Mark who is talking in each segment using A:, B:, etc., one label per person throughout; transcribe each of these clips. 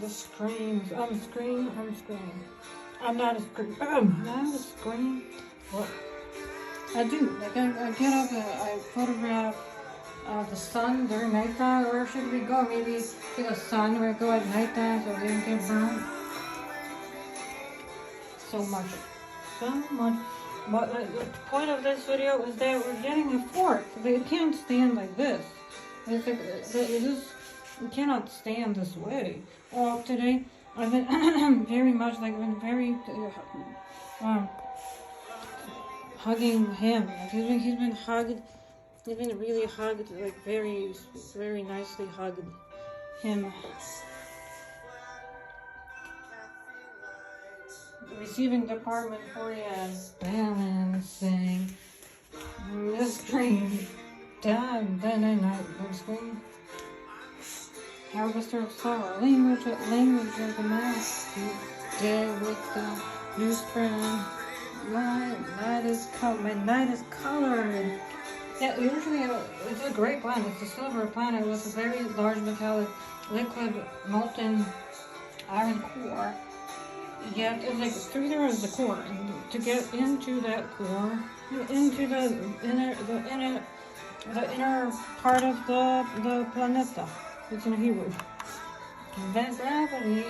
A: the screams. I'm scream. I'm not a scream. I'm not a scream. What? I do. Like I get up and I photograph the sun during nighttime. Where should we go? Maybe to the sun where we go at nighttime so we don't get burned. So much. But the point of this video is that we're getting a fork. It can't stand like this. It's like, you cannot stand this way. Well, today I've been very hugging him. Like he's been really hugged, like very nicely hugged him. Receiving department for you, balancing the screen. Then the screen. Harvester of sorrow, language of the mouth. Today with the new spring. My night is colored. Yeah, usually it's a great planet. It's a silver planet with a very large metallic liquid molten iron core. Yeah, it's like through there is the core, and to get into that core, into the inner part of the planeta. It's in Hebrew. That gravity,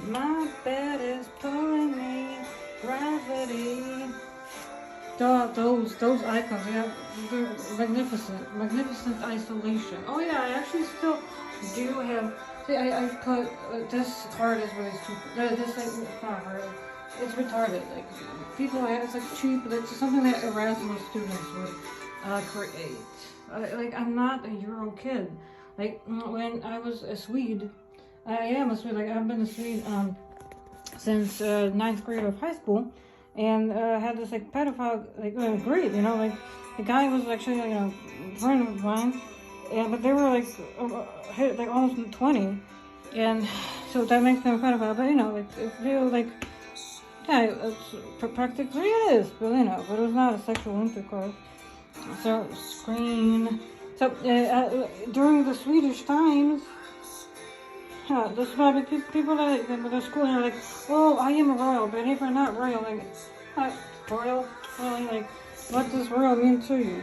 A: my bed is pulling me. Gravity. Those icons, yeah, they're magnificent isolation. Oh yeah, I actually still do have. See, I put this card is really stupid. This it's not hard. It's retarded. Like people, it's like cheap. It's something that Erasmus students would create. Like I'm not a Euro kid. Like when I was a Swede, I am a Swede. Like I've been a Swede since 9th grade of high school, and had this like pedophile like great. You know, like the guy was actually a friend of mine. Yeah, but they were like almost 20, and so that makes them pedophile. But it's real yeah, it's practically it is, but but it was not a sexual intercourse. So screen. So during the Swedish times, this is why people at the school are like, oh, I am a royal, but if you're not royal, like, royal, really, like, what does royal mean to you?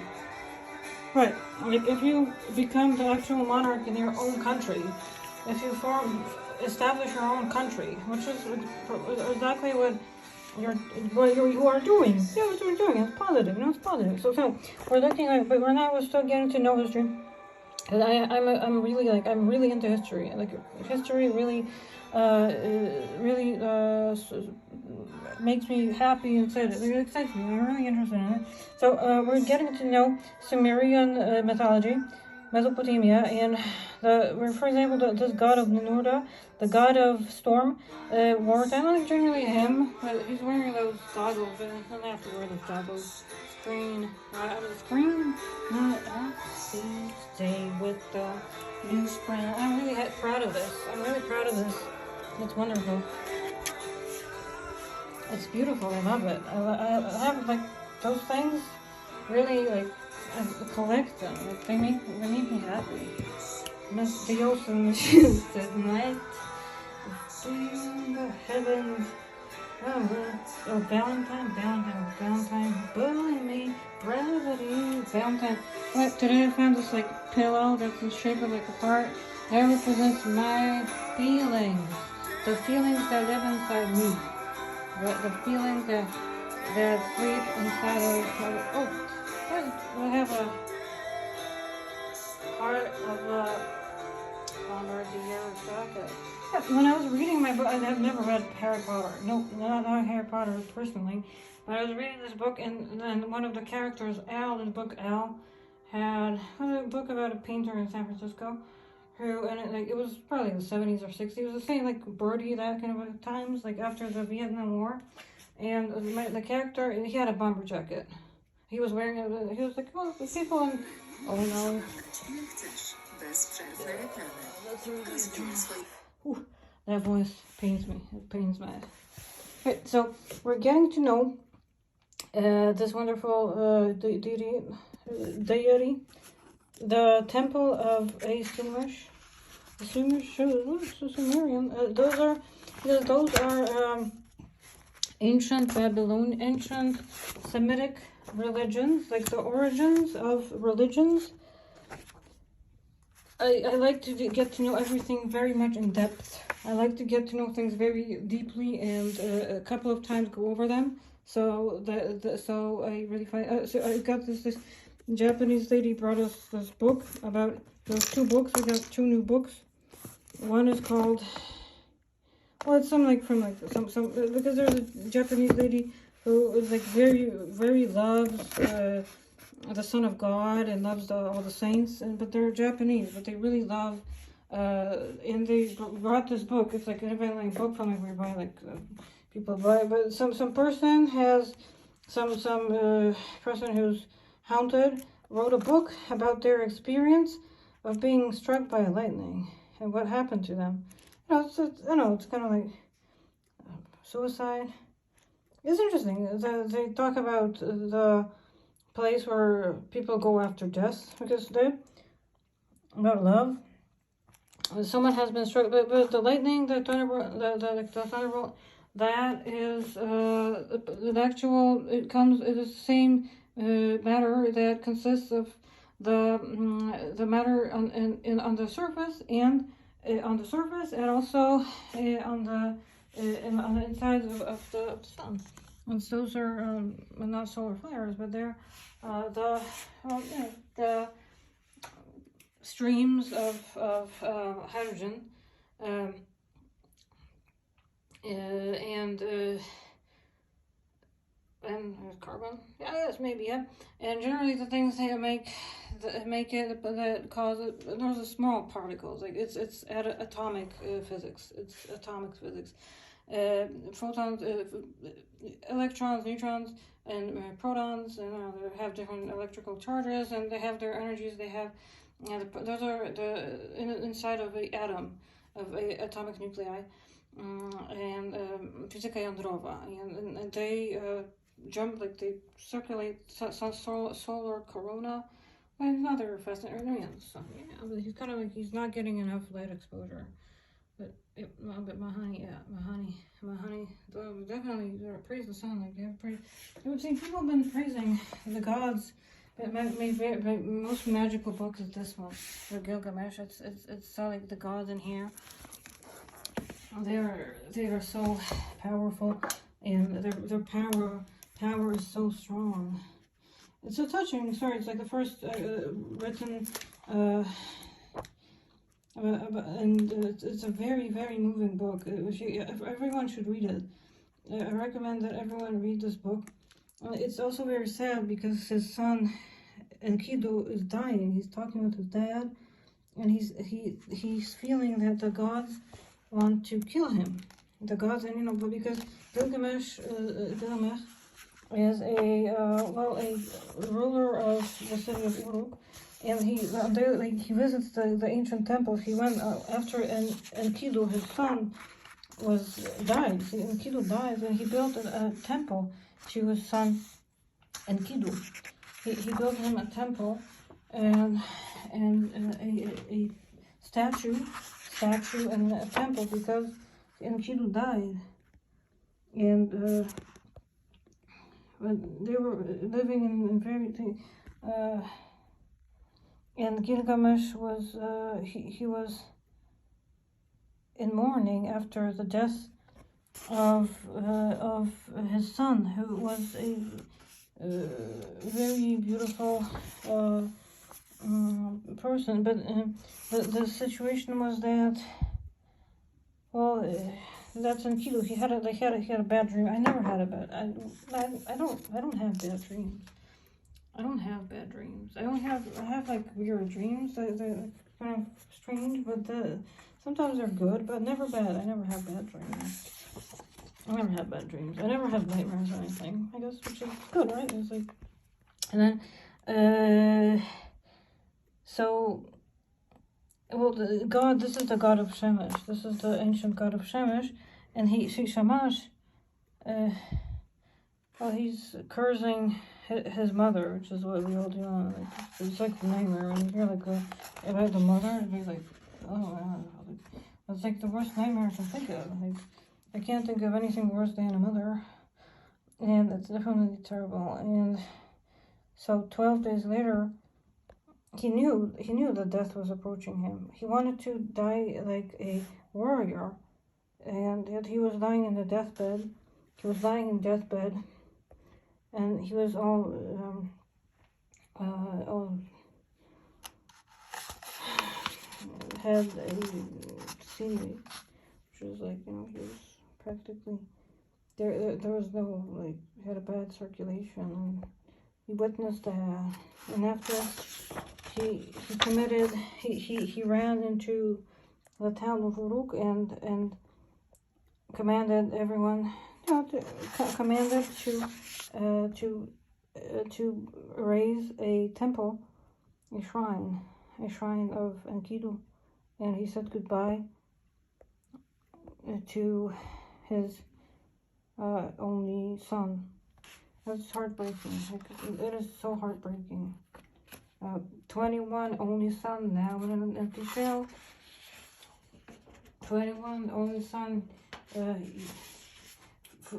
A: Right, like if you become the actual monarch in your own country, if you establish your own country, which is exactly what you are doing. Yeah, what you're doing. It's positive, it's positive. So we're looking at, but we're still getting to know history. And I'm really into history. Like history really makes me happy and excited. It excites me. I'm really interested in it. So we're getting to know Sumerian mythology, Mesopotamia, and for example, this god of Ninurta, the god of storm, wartime. I like generally him, but he's wearing those goggles, but he doesn't have to wear those goggles. Screen, right out of the screen. Stay with the new spring. I'm really proud of this. It's wonderful. It's beautiful. I love it. I have like those things. Really I collect them. Like they make me happy. Miss Dios and the shoes at night. In the heavens. Oh, Valentine, bully me, gravity, Valentine. But today I found this like pillow that's in shape of like a heart. That represents my feelings, the feelings that live inside me, the feelings that sleep inside of. I have a heart of a DoriRmvYrPantsAndHandMeYrTieBelt&Chair jacket. Yeah, when I was reading my book, I've never read Harry Potter. No, not Harry Potter personally. But I was reading this book, and one of the characters, Al, in the book, Al, had a book about a painter in San Francisco, it was probably the 70s or 60s. It was the same, like, Birdie, that kind of times, like, after the Vietnam War. And the character, he had a bomber jacket. He was wearing it, he was like, oh, the people in, oh no. That's really Ooh, that voice pains me. It pains my head. Okay, so we're getting to know this wonderful deity, the temple of Astumish. The Sumerian. Those are ancient Semitic religions, like the origins of religions. I like to get to know everything very much in depth. I like to get to know things very deeply and a couple of times go over them. So so I really find so I got this Japanese lady brought us this book about those 2 books. I got 2 new books. One is called, well, it's some like from like some because there's a Japanese lady who is like very loves the Son of God and loves all the saints, but they're Japanese, but they really love and they brought this book. It's like an like book from like whereby like people buy, but some person has some person who's haunted wrote a book about their experience of being struck by lightning and what happened to them. You know, it's kind of like suicide. It's interesting. They talk about the place where people go after death because they about love. Someone has been struck, but the lightning, the thunderbolt, that is the actual. It is the same matter that consists of the matter on the surface and also on the inside of the sun. And those are not solar flares, but they're the streams of hydrogen and carbon. Yeah, yes, maybe, yeah. And generally, the things that make it that cause it, those are small particles. Like it's atomic physics. It's atomic physics. Photons, electrons, neutrons, and protons, and they have different electrical charges, and they have their energies. They have those are inside of an atom, of a atomic nuclei, and fizyka jądrowa, and they jump, like they circulate solar corona. Another fascinating. So yeah, but he's kind of like he's not getting enough light exposure. But Mahani, definitely praise the sun. Like I would say people have been praising the gods. But my most magical book is this one, the Gilgamesh. It's like the gods in here. They are so powerful, and their power is so strong. It's so touching. Sorry, it's like the first written. And it's a very moving book. Everyone should read it. I recommend that everyone read this book. It's also very sad because his son Enkidu is dying. He's talking with his dad, and he's feeling that the gods want to kill him. The gods, and but because Gilgamesh is a ruler of the city of Uruk. And he visits the ancient temples. He went after Enkidu, his son, died. See, Enkidu dies, and he built a temple to his son Enkidu. He built him a temple and a statue and a temple because Enkidu died, and they were living in very. And Gilgamesh was he was in mourning after the death of his son, who was a very beautiful person. But the situation was that, well, that's Enkidu. He had a bad dream. I never had a bad. I don't have bad dreams. I don't have bad dreams. I have like weird dreams. They're kind of strange, but sometimes they're good, but never bad. I never have bad dreams. I never have bad dreams. I never have nightmares or anything, I guess, which is good, right? It's like, and then, so, well, this is the god of Shemesh. This is the ancient god of Shemesh, and Shamash, well, he's cursing his mother, which is what we all do. It's like the nightmare when you hear like about the mother, it'd be like, It's like the worst nightmare I can think of. Like, I can't think of anything worse than a mother. And it's definitely terrible. And so 12 days later, he knew that death was approaching him. He wanted to die like a warrior. And yet he was lying in the deathbed. He was lying in deathbed. And he was all had a CD, which was like, he was practically, there was no, like, he had a bad circulation, and he witnessed that, and after he ran into the town of Uruk and commanded everyone, commanded to raise a temple, a shrine of Enkidu, and he said goodbye to his only son. That's heartbreaking. It is so heartbreaking. 21 only son, now in an empty shell. 21 only son,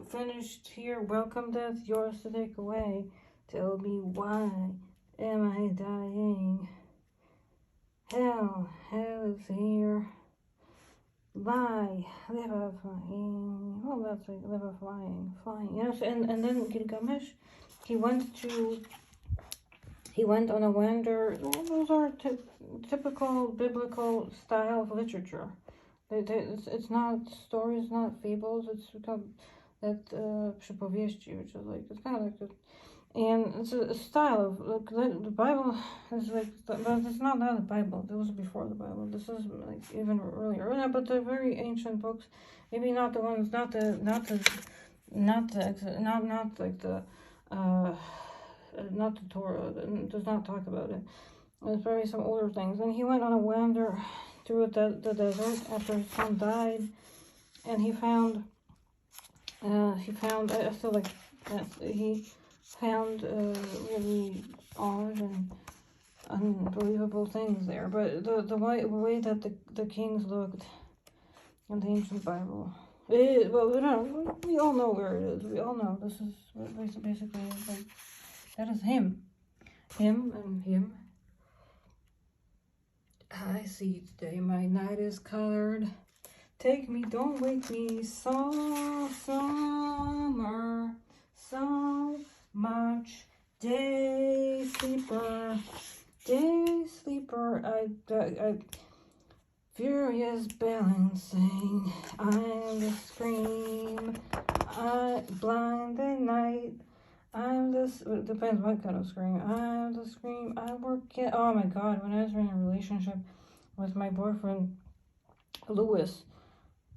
A: finished here. Welcome death, yours to take away. Tell me, why am I dying? Hell is here. Lie, live a flying. Well, that's like live a flying. Yes, and then Gilgamesh, he went on a wander. Those are typical biblical style of literature. It's not stories, not fables. It's called that przypowieści, which is like, it's kind of like and it's a style of, like, the Bible is like, but it's not the Bible. It was before the Bible. This is like even earlier. Yeah, but the very ancient books, maybe not the ones, not the Torah. It does not talk about it. It's probably some older things. And he went on a wander through the desert after his son died, and he found really odd and unbelievable things there. But the way that the kings looked in the ancient Bible, we all know where it is. We all know this is basically like, that is him. I see today my night is colored. Take me, don't wake me, summer, so much day sleeper, I furious balancing, I'm the scream, I blind the night, I'm this, it depends what kind of scream, I'm the scream, I work it, oh my god, when I was in a relationship with my boyfriend, Lewis,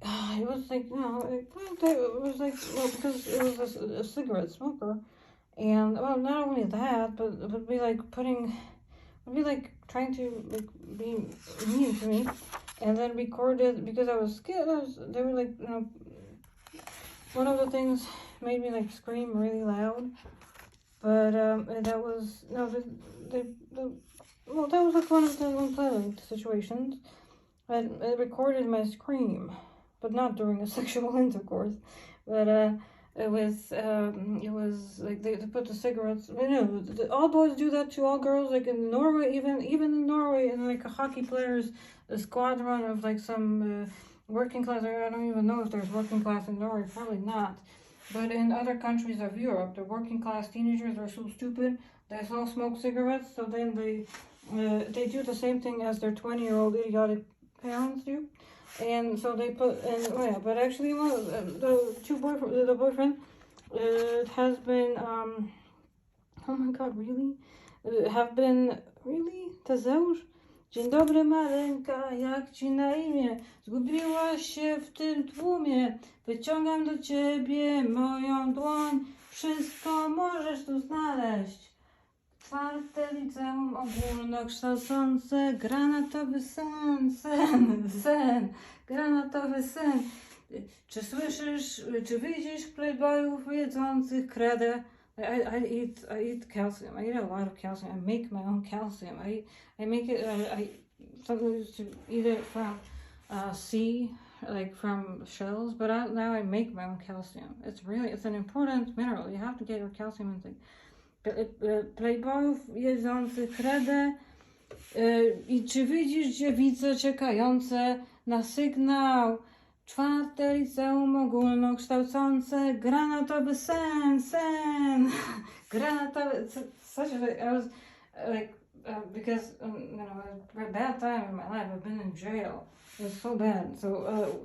A: it was like, it was like, well, because it was a cigarette smoker, and, well, not only that, but it would be like trying to, like, be mean to me, and then recorded, because I was scared, they were like, one of the things made me, like, scream really loud, but, that was, that was like one of the unpleasant situations. It recorded my scream, but not during a sexual intercourse. But it was like they put the cigarettes. All boys do that to all girls. Like in Norway, even in Norway, and like a hockey players, a squadron of like some working class. I don't even know if there's working class in Norway. Probably not. But in other countries of Europe, the working class teenagers are so stupid. They all smoke cigarettes. So then they do the same thing as their 20-year-old idiotic parents do, and so they put, and but actually, the boyfriend has been, oh my god, really? Have been, really? Tadeusz? Dzień dobry, maleńka, jak ci na imię? Zgubiłaś się w tym tłumie, wyciągam do ciebie moją dłoń, wszystko możesz tu znaleźć. Czwarte liceum ogólnokształcące, granatowy sen, granatowy sen. Czy słyszysz, czy widzisz playboyów jedzących kredę? I eat calcium. I eat a lot of calcium. I make my own calcium. I make it. something used to eat it from sea, like from shells, but now I make my own calcium. It's an important mineral. You have to get your calcium intake. Playboyów jedzących kredę i czy widzisz dziewice czekające na sygnał? Czwarte liceum ogólnokształcące, granatowy sen. Granatowy, such a, I was like, because, you know, a bad time in my life. I've been in jail. It was so bad. So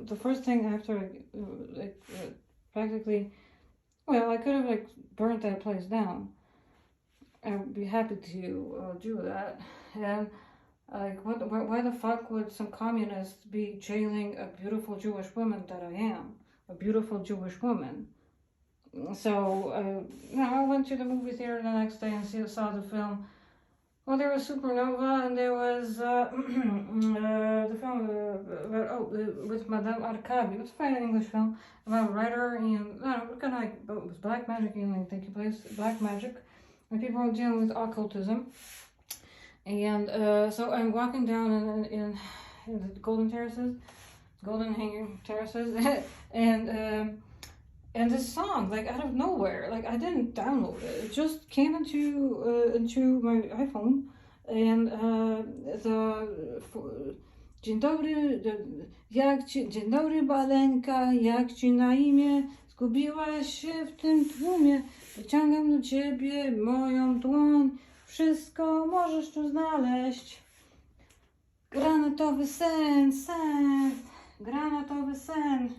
A: the first thing after, practically, well, I could have like burnt that place down. I'd be happy to do that. And like, why the fuck would some communists be jailing a beautiful Jewish woman that I am? A beautiful Jewish woman. So, I went to the movie theater the next day and saw the film. Well, there was Supernova, and there was the film with Madame Arkabi. It's a fine English film about a writer and kind of like it was black magic healing taking place, black magic, and people were dealing with occultism. And so I'm walking down in the Golden Hanging Terraces, and this song, like out of nowhere, like I didn't download it. It just came into my iPhone, and Dzień dobry Baleńka, jak ci na imię? Zgubiłaś się w tym tłumie, wyciągam do ciebie moją dłoń, wszystko możesz tu znaleźć. Granatowy sen, granatowy sen.